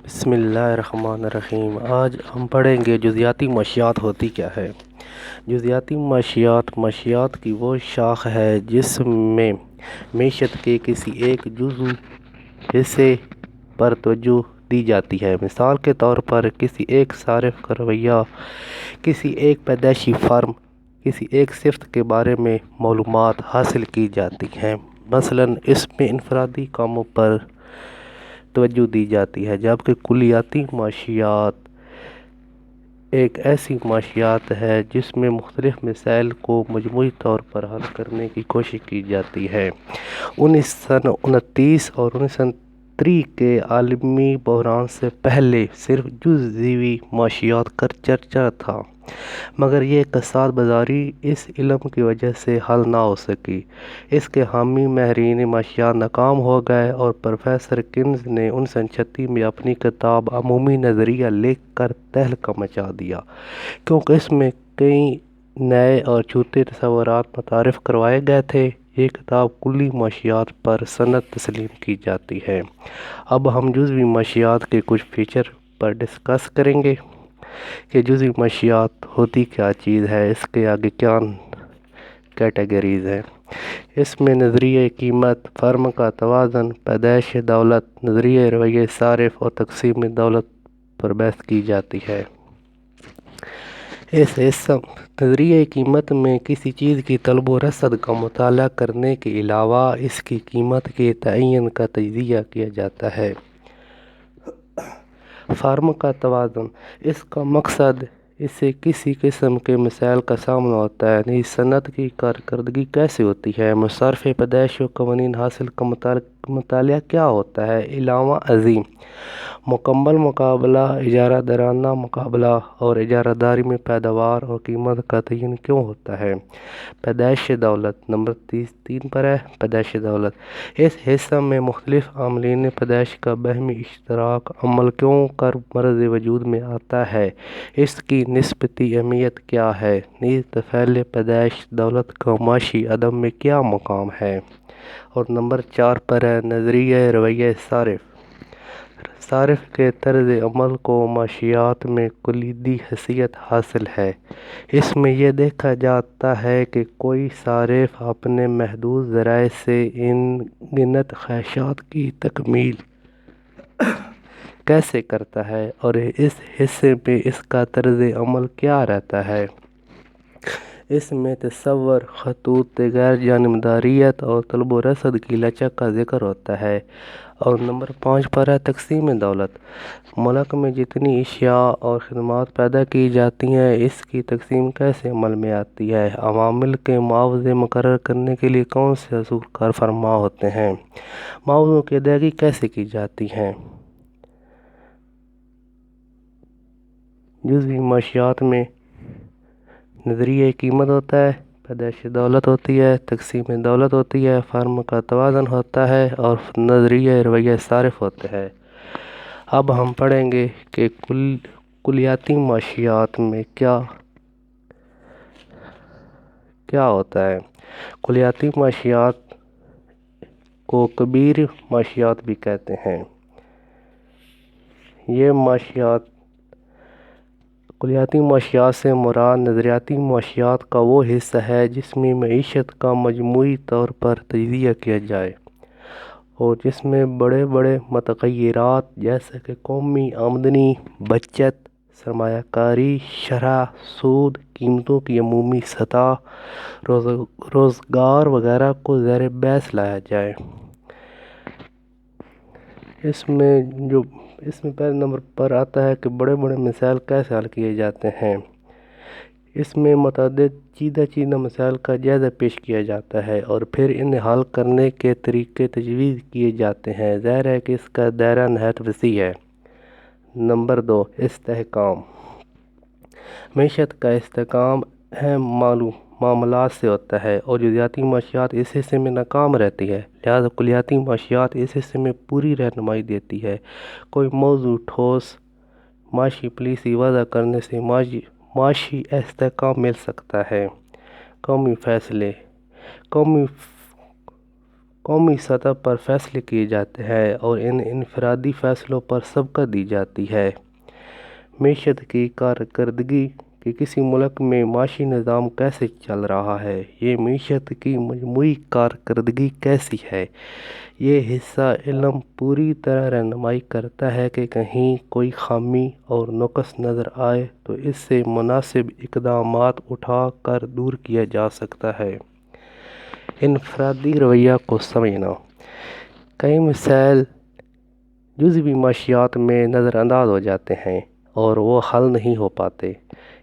بسم اللہ الرحمن الرحیم۔ آج ہم پڑھیں گے جزیاتی معاشیات ہوتی کیا ہے۔ جزیاتی معاشیات کی وہ شاخ ہے جس میں معیشت کے کسی ایک جزو حصے پر توجہ دی جاتی ہے۔ مثال کے طور پر کسی ایک صارف کا رویہ، کسی ایک پیدائشی فرم، کسی ایک صفت کے بارے میں معلومات حاصل کی جاتی ہیں۔ مثلاً اس میں انفرادی کاموں پر توجہ دی جاتی ہے، جبکہ کلیاتی معاشیات ایک ایسی معاشیات ہے جس میں مختلف مسائل کو مجموعی طور پر حل کرنے کی کوشش کی جاتی ہے۔ 1929 اور 1930 کے عالمی بحران سے پہلے صرف جزوی معاشیات کا چرچا تھا، مگر یہ کساد بازاری اس علم کی وجہ سے حل نہ ہو سکی۔ اس کے حامی ماہرین معاشیات ناکام ہو گئے اور پروفیسر کینز نے 1936 میں اپنی کتاب عمومی نظریہ لکھ کر تہلکہ مچا دیا، کیونکہ اس میں کئی نئے اور چھوٹے تصورات متعارف کروائے گئے تھے۔ یہ کتاب کلی معاشیات پر سند تسلیم کی جاتی ہے۔ اب ہم جزوی معاشیات کے کچھ فیچر پر ڈسکس کریں گے کہ جزوی معاشیات ہوتی کیا چیز ہے، اس کے آگے کیا کیٹیگریز ہیں۔ اس میں نظریہ قیمت، فرم کا توازن، پیدائش دولت، نظریہ رویہ صارف اور تقسیم دولت پر بحث کی جاتی ہے۔ اس حصہ نظریہ قیمت میں کسی چیز کی طلب و رسد کا مطالعہ کرنے کے علاوہ اس کی قیمت کے تعین کا تجزیہ کیا جاتا ہے۔ فرم کا توازن، اس کا مقصد اس سے کسی قسم کے مسائل کا سامنا ہوتا ہے۔ نئی صنعت کی کارکردگی کیسے ہوتی ہے، مصارف پیدائش و قوانین حاصل کا مطالعہ کیا ہوتا ہے۔ علاوہ ازیں مکمل مقابلہ، اجارہ دارانہ مقابلہ اور اجارہ داری میں پیداوار اور قیمت کا تعین کیوں ہوتا ہے۔ پیدائش دولت نمبر 3 پر ہے، پیدائش دولت۔ اس حصہ میں مختلف عاملین پیدائش کا باہمی اشتراک عمل کیوں کر مرز وجود میں آتا ہے، اس کی نسبی اہمیت کیا ہے۔ نیز طفیل پیدائش دولت کا معاشی عدم میں کیا مقام ہے۔ اور نمبر 4 پر ہے نظریہ رویہ صارف۔ صارف کے طرز عمل کو معاشیات میں کلیدی حیثیت حاصل ہے۔ اس میں یہ دیکھا جاتا ہے کہ کوئی صارف اپنے محدود ذرائع سے ان گنت خواہشات کی تکمیل کیسے کرتا ہے اور اس حصے میں اس کا طرز عمل کیا رہتا ہے۔ اس میں تصور، خطوط غیر جانبداریت اور طلب و رسد کی لچک کا ذکر ہوتا ہے۔ اور نمبر 5 پر ہے تقسیم دولت۔ ملک میں جتنی اشیاء اور خدمات پیدا کی جاتی ہیں، اس کی تقسیم کیسے عمل میں آتی ہے۔ عوامل کے معاوضے مقرر کرنے کے لیے کون سے اصول کار فرما ہوتے ہیں۔ معاوضوں کی ادائیگی کیسے کی جاتی ہے۔ جزوی معاشیات میں نظریہ قیمت ہوتا ہے، پیدائش دولت ہوتی ہے، تقسیم دولت ہوتی ہے، فرم کا توازن ہوتا ہے اور نظریہ رویہ صارف ہوتا ہے۔ اب ہم پڑھیں گے کہ کلیاتی معاشیات میں کیا ہوتا ہے۔ کلیاتی معاشیات کو کبیر معاشیات بھی کہتے ہیں۔ یہ کلیاتی معاشیات سے مراد نظریاتی معاشیات کا وہ حصہ ہے جس میں معیشت کا مجموعی طور پر تجزیہ کیا جائے اور جس میں بڑے بڑے متغیرات جیسے کہ قومی آمدنی، بچت، سرمایہ کاری، شرح سود، قیمتوں کی عمومی سطح، روزگار وغیرہ کو زیر بحث لایا جائے۔ اس میں پہلے نمبر پر آتا ہے کہ بڑے بڑے مسائل کیسے حل کیے جاتے ہیں۔ اس میں متعدد چیدہ مسائل کا جائزہ پیش کیا جاتا ہے اور پھر انہیں حل کرنے کے طریقے تجویز کیے جاتے ہیں۔ ظاہر ہے کہ اس کا دائرہ نہایت وسیع ہے۔ نمبر 2 استحکام۔ معیشت کا استحکام اہم معاملات سے ہوتا ہے اور جزیاتی معاشیات اس حصے میں ناکام رہتی ہے، لہذا کلیاتی معاشیات اس حصے میں پوری رہنمائی دیتی ہے۔ کوئی موضوع ٹھوس معاشی پالیسی وضع کرنے سے معاشی استحکام مل سکتا ہے۔ قومی فیصلے۔ قومی سطح پر فیصلے کیے جاتے ہیں اور ان انفرادی فیصلوں پر سبقت دی جاتی ہے۔ معیشت کی کارکردگی کہ کسی ملک میں معاشی نظام کیسے چل رہا ہے، یہ معیشت کی مجموعی کارکردگی کیسی ہے، یہ حصہ علم پوری طرح رہنمائی کرتا ہے کہ کہیں کوئی خامی اور نقص نظر آئے تو اس سے مناسب اقدامات اٹھا کر دور کیا جا سکتا ہے۔ انفرادی رویہ کو سمجھنا۔ کئی مسائل جزوی معاشیات میں نظر انداز ہو جاتے ہیں اور وہ حل نہیں ہو پاتے۔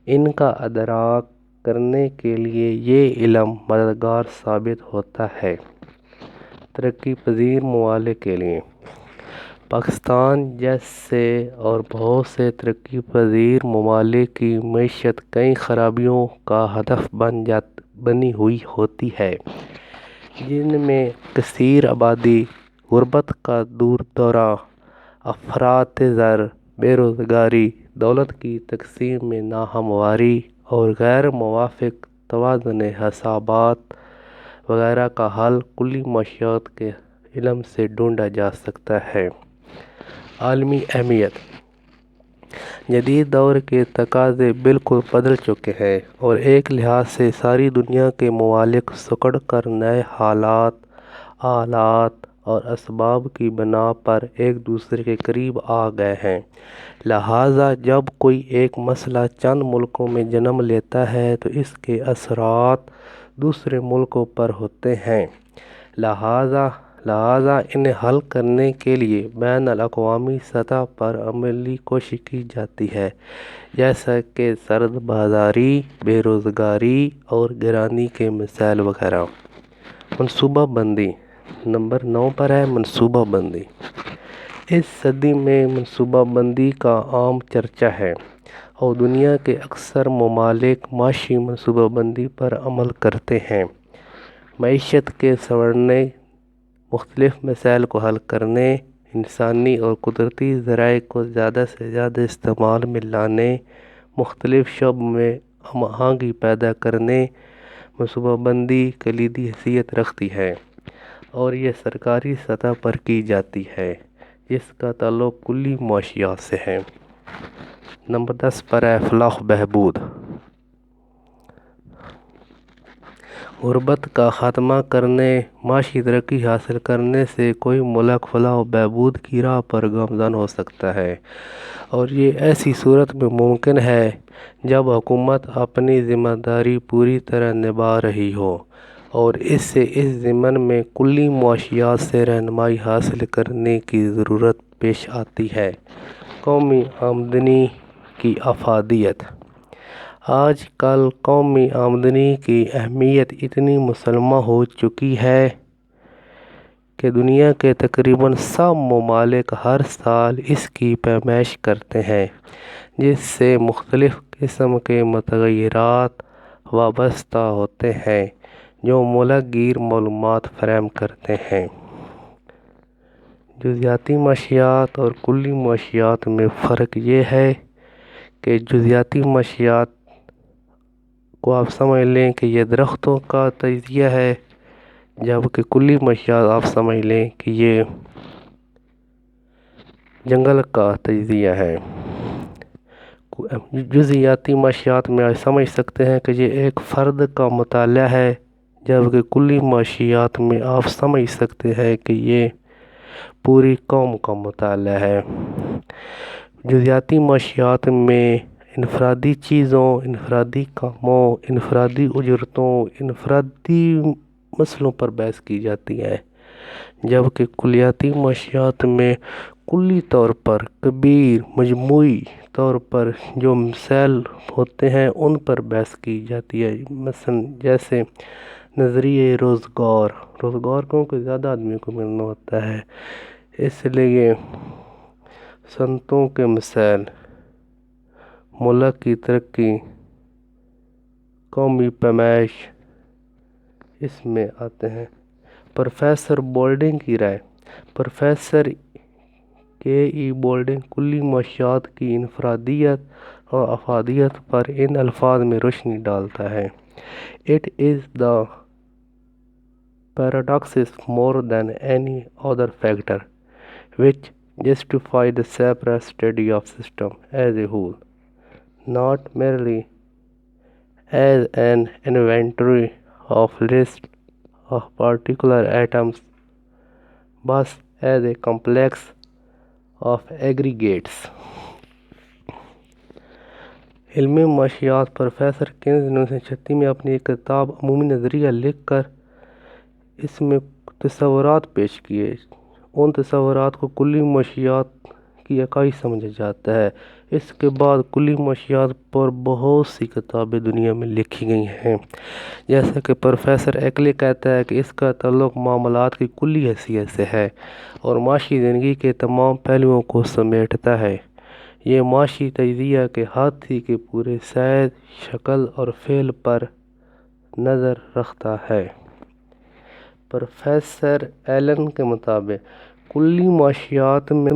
ان کا ادراک کرنے کے لیے یہ علم مددگار ثابت ہوتا ہے۔ ترقی پذیر ممالک کے لیے پاکستان جیسے اور بہت سے ترقی پذیر ممالک کی معیشت کئی خرابیوں کا ہدف بنی ہوئی ہوتی ہے، جن میں کثیر آبادی، غربت کا دورہ، افراط زر، بے روزگاری، دولت کی تقسیم میں ناہمواری اور غیر موافق توازن حسابات وغیرہ کا حل کلی معاشیات کے علم سے ڈھونڈا جا سکتا ہے۔ عالمی اہمیت۔ جدید دور کے تقاضے بالکل بدل چکے ہیں اور ایک لحاظ سے ساری دنیا کے ممالک سکڑ کر نئے حالات، آلات اور اسباب کی بنا پر ایک دوسرے کے قریب آ گئے ہیں۔ لہٰذا جب کوئی ایک مسئلہ چند ملکوں میں جنم لیتا ہے تو اس کے اثرات دوسرے ملکوں پر ہوتے ہیں۔ لہٰذا انہیں حل کرنے کے لیے بین الاقوامی سطح پر عملی کوشش کی جاتی ہے، جیسا کہ سرد بازاری، بے روزگاری اور گرانی کے مسائل وغیرہ۔ منصوبہ بندی۔ نمبر 9 پر ہے منصوبہ بندی۔ اس صدی میں منصوبہ بندی کا عام چرچا ہے اور دنیا کے اکثر ممالک معاشی منصوبہ بندی پر عمل کرتے ہیں۔ معیشت کے سنورنے، مختلف مسائل کو حل کرنے، انسانی اور قدرتی ذرائع کو زیادہ سے زیادہ استعمال میں لانے، مختلف شعبوں میں ہم آہنگی پیدا کرنے، منصوبہ بندی کلیدی حیثیت رکھتی ہے اور یہ سرکاری سطح پر کی جاتی ہے، جس کا تعلق کلی معاشیات سے ہے۔ نمبر 10 پر ہے فلاح و بہبود۔ غربت کا خاتمہ کرنے، معاشی ترقی حاصل کرنے سے کوئی ملک فلاح و بہبود کی راہ پر گامزن ہو سکتا ہے، اور یہ ایسی صورت میں ممکن ہے جب حکومت اپنی ذمہ داری پوری طرح نبھا رہی ہو اور اس سے اس ضمن میں کلی معاشیات سے رہنمائی حاصل کرنے کی ضرورت پیش آتی ہے۔ قومی آمدنی کی افادیت۔ آج کل قومی آمدنی کی اہمیت اتنی مسلمہ ہو چکی ہے کہ دنیا کے تقریباً سب ممالک ہر سال اس کی پیمائش کرتے ہیں، جس سے مختلف قسم کے متغیرات وابستہ ہوتے ہیں جو ملک گیر معلومات فراہم کرتے ہیں۔ جزیاتی معاشیات اور کلی معاشیات میں فرق یہ ہے کہ جزیاتی معاشیات کو آپ سمجھ لیں کہ یہ درختوں کا تجزیہ ہے، جبکہ کلی معاشیات آپ سمجھ لیں کہ یہ جنگل کا تجزیہ ہے۔ جزیاتی معاشیات میں آپ سمجھ سکتے ہیں کہ یہ ایک فرد کا مطالعہ ہے، جبکہ کلی معاشیات میں آپ سمجھ سکتے ہیں کہ یہ پوری قوم کا مطالعہ ہے۔ جزیاتی معاشیات میں انفرادی چیزوں، انفرادی کاموں، انفرادی اجرتوں، انفرادی مسئلوں پر بحث کی جاتی ہے، جبکہ کلیاتی معاشیات میں کلی طور پر، کبیر مجموعی طور پر جو مسائل ہوتے ہیں ان پر بحث کی جاتی ہے۔ مثلا جیسے نظریہ روزگار کیونکہ زیادہ آدمی کو ملنا ہوتا ہے، اس لیے صنعتوں کے مسائل، ملک کی ترقی، قومی پیمائش اس میں آتے ہیں۔ پروفیسر بولڈنگ کی رائے۔ پروفیسر کے ای بولڈنگ کلی معاشیات کی انفرادیت اور افادیت پر ان الفاظ میں روشنی ڈالتا ہے: "It is the Paradox is more than any other factor which justify the separate study of system as a whole, not merely as an inventory of list of particular atoms, but as a complex of aggregates. علم معاشیات professor Keynes نے 1936 میں اپنی ایک کتاب عمومی نظریہ لکھ کر اس میں تصورات پیش کیے. ان تصورات کو کلی معاشیات کی اکائی سمجھا جاتا ہے. اس کے بعد کلی معاشیات پر بہت سی کتابیں دنیا میں لکھی گئی ہیں. جیسا کہ پروفیسر ایکلے کہتا ہے کہ اس کا تعلق معاملات کی کلی حیثیت سے ہے اور معاشی زندگی کے تمام پہلوؤں کو سمیٹتا ہے. یہ معاشی تجزیہ کے ہاتھی کے پورے سائز، شکل اور فعل پر نظر رکھتا ہے. پروفیسر ایلن کے مطابق کلی معاشیات میں